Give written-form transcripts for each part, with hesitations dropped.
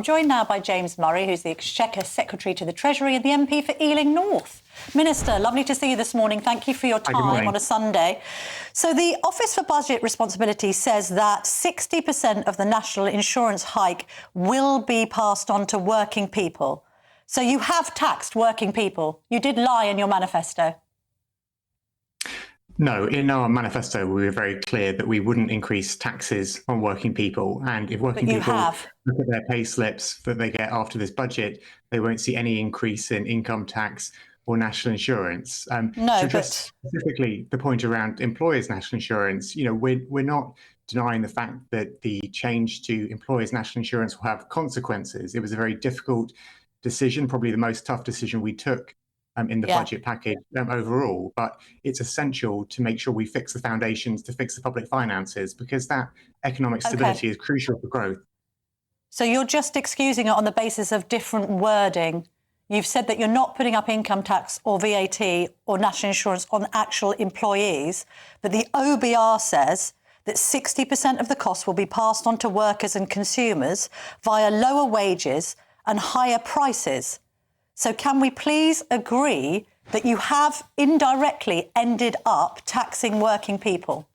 I'm joined now by James Murray, who's the Exchequer Secretary to the Treasury and the MP for Ealing North. Minister, lovely to see you this morning. Thank you for your time on a Sunday. So the Office for Budget Responsibility says that 60% of the national insurance hike will be passed on to working people. So you have taxed working people. You did lie in your manifesto. No, in our manifesto, we were very clear that we wouldn't increase taxes on working people. And if working people look at their pay slips that they get after this budget, they won't see any increase in income tax or national insurance. No, to address specifically the point around employers' national insurance, we're not denying the fact that the change to employers' national insurance will have consequences. It was a very difficult decision, probably the most tough decision we took in the budget package overall, but it's essential to make sure we fix the foundations to fix the public finances, because that economic stability is crucial for growth. So you're just excusing it on the basis of different wording. You've said that you're not putting up income tax or VAT or national insurance on actual employees, but the OBR says that 60% of the costs will be passed on to workers and consumers via lower wages and higher prices. So can we please agree that you have indirectly ended up taxing working people?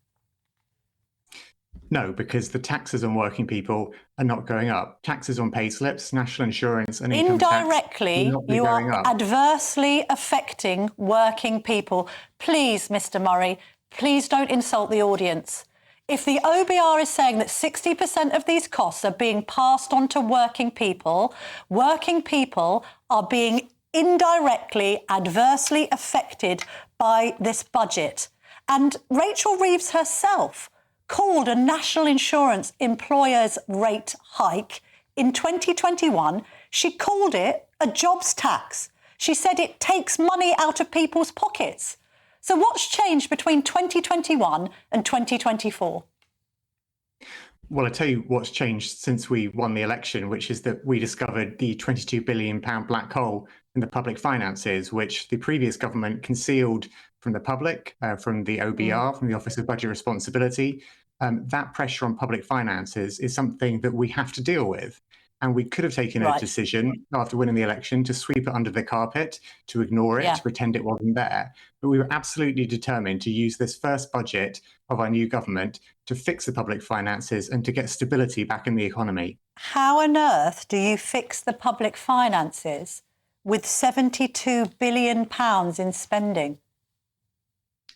No, because the taxes on working people are not going up. Taxes on pay slips, national insurance and income tax indirectly, you are adversely affecting working people. Please, Mr. Murray, please don't insult the audience. If the OBR is saying that 60% of these costs are being passed on to working people are being indirectly adversely affected by this budget. And Rachel Reeves herself called a national insurance employers' rate hike in 2021. She called it a jobs tax. She said it takes money out of people's pockets. So what's changed between 2021 and 2024? Well, I'll tell you what's changed since we won the election, which is that we discovered the £22 billion black hole in the public finances, which the previous government concealed from the public, from the OBR, from the Office of Budget Responsibility. That pressure on public finances is something that we have to deal with. And we could have taken a decision after winning the election to sweep it under the carpet, to ignore it, to pretend it wasn't there. But we were absolutely determined to use this first budget of our new government to fix the public finances and to get stability back in the economy. How on earth do you fix the public finances with £72 billion in spending?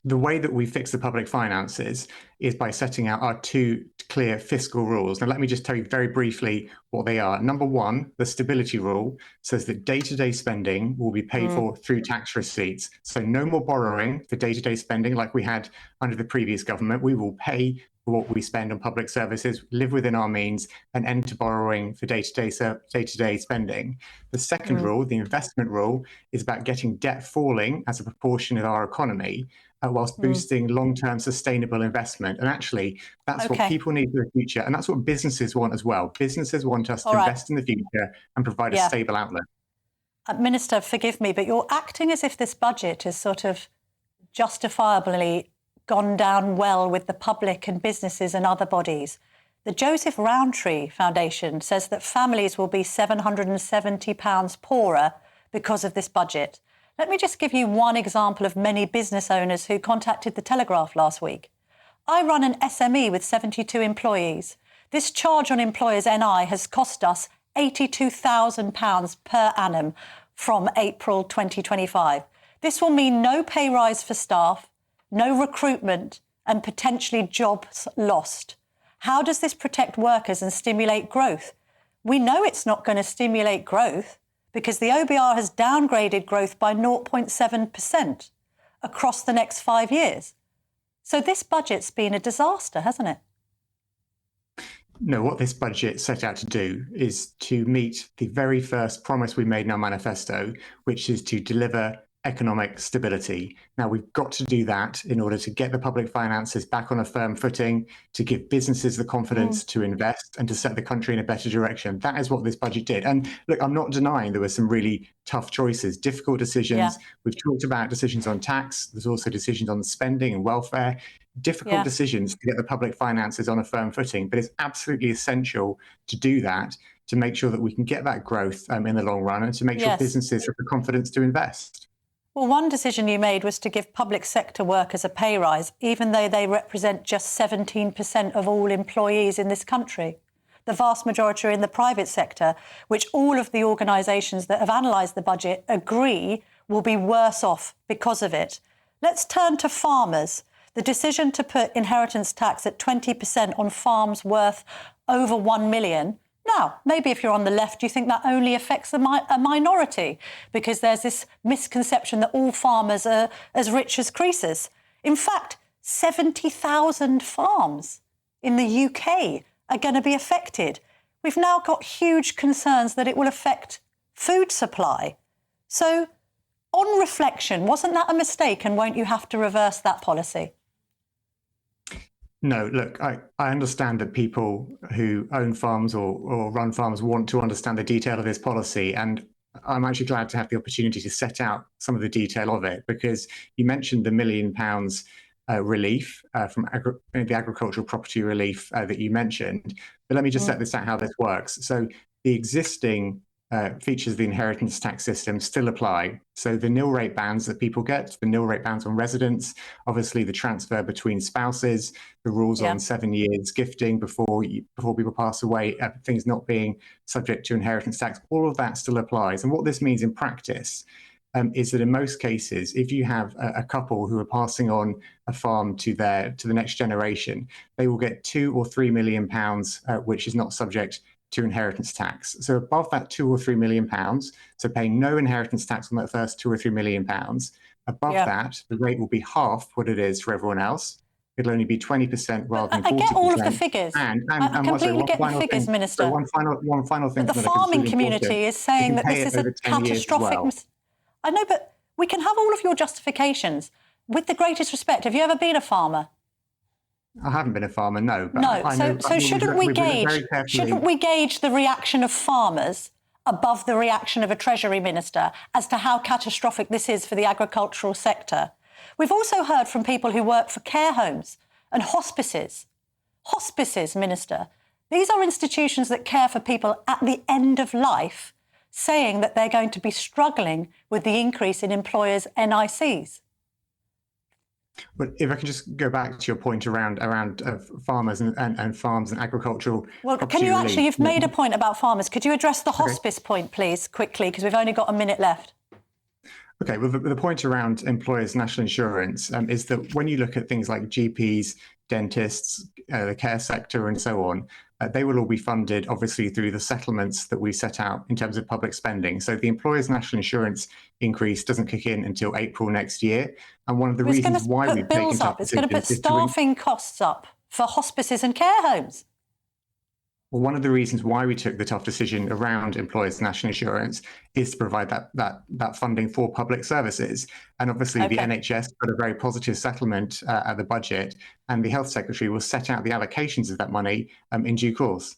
The way that we fix the public finances is by setting out our two clear fiscal rules. Now, let me just tell you very briefly what they are. Number one, the stability rule says that day-to-day spending will be paid for through tax receipts. So no more borrowing for day-to-day spending like we had under the previous government. We will pay for what we spend on public services, live within our means, and end to borrowing for day-to-day spending. The second rule, the investment rule, is about getting debt falling as a proportion of our economy, whilst boosting long-term sustainable investment. And actually, that's what people need for the future. And that's what businesses want as well. Businesses want us to invest in the future and provide a stable outlet. Minister, forgive me, but you're acting as if this budget is sort of justifiably gone down well with the public and businesses and other bodies. The Joseph Rowntree Foundation says that families will be £770 poorer because of this budget. Let me just give you one example of many business owners who contacted the Telegraph last week. I run an SME with 72 employees. This charge on employers' NI has cost us £82,000 per annum from April 2025. This will mean no pay rise for staff, no recruitment and potentially jobs lost. How does this protect workers and stimulate growth? We know it's not going to stimulate growth, because the OBR has downgraded growth by 0.7% across the next 5 years. So this budget's been a disaster, hasn't it? No, what this budget set out to do is to meet the very first promise we made in our manifesto, which is to deliver economic stability. Now, we've got to do that in order to get the public finances back on a firm footing, to give businesses the confidence to invest and to set the country in a better direction. That is what this budget did. And look, I'm not denying there were some really tough choices, difficult decisions. We've talked about decisions on tax. There's also decisions on spending and welfare. Difficult decisions to get the public finances on a firm footing, but it's absolutely essential to do that to make sure that we can get that growth in the long run and to make sure Yes. businesses have the confidence to invest. Well, one decision you made was to give public sector workers a pay rise, even though they represent just 17% of all employees in this country. The vast majority are in the private sector, which all of the organisations that have analysed the budget agree will be worse off because of it. Let's turn to farmers. The decision to put inheritance tax at 20% on farms worth over 1 million. Now, maybe if you're on the left, you think that only affects a minority because there's this misconception that all farmers are as rich as Croesus. In fact, 70,000 farms in the UK are going to be affected. We've now got huge concerns that it will affect food supply. So, on reflection, wasn't that a mistake, and won't you have to reverse that policy? No, look, I understand that people who own farms or run farms want to understand the detail of this policy, and I'm actually glad to have the opportunity to set out some of the detail of it, because you mentioned the £1 million relief from the agricultural property relief that you mentioned. But let me just set this out how this works. So the existing features of the inheritance tax system still apply. So the nil rate bands that people get, the nil rate bands on residents, obviously the transfer between spouses, the rules on 7 years gifting before people pass away, things not being subject to inheritance tax, all of that still applies. And what this means in practice is that in most cases, if you have a couple who are passing on a farm to the next generation, they will get £2 or £3 million, which is not subject to inheritance tax. So above that £2 or £3 million, so paying no inheritance tax on that first £2 or £3 million, above that, the rate will be half what it is for everyone else. It'll only be 20% rather than 40%. I get all of the figures. I completely get the figures, Minister. So one final thing. But the farming community is saying that this is a catastrophic... I know, but we can have all of your justifications. With the greatest respect, have you ever been a farmer? I haven't been a farmer, no. But no. So shouldn't we gauge the reaction of farmers above the reaction of a Treasury Minister as to how catastrophic this is for the agricultural sector? We've also heard from people who work for care homes and hospices. Hospices, Minister. These are institutions that care for people at the end of life, saying that they're going to be struggling with the increase in employers' NICs. But if I can just go back to your point around farmers and farms and agricultural. Well, can you actually, you've made a point about farmers. Could you address the hospice point, please, quickly, because we've only got a minute left. Okay, well, the point around employers' national insurance is that when you look at things like GPs, dentists, the care sector and so on, they will all be funded, obviously, through the settlements that we set out in terms of public spending. So the employers' national insurance increase doesn't kick in until April next year. And one of the reasons why we've taken tough decisions... It's going to put staffing costs up for hospices and care homes. Well, one of the reasons why we took the tough decision around employers' national insurance is to provide that funding for public services. And obviously the NHS got a very positive settlement at the budget, and the Health Secretary will set out the allocations of that money in due course.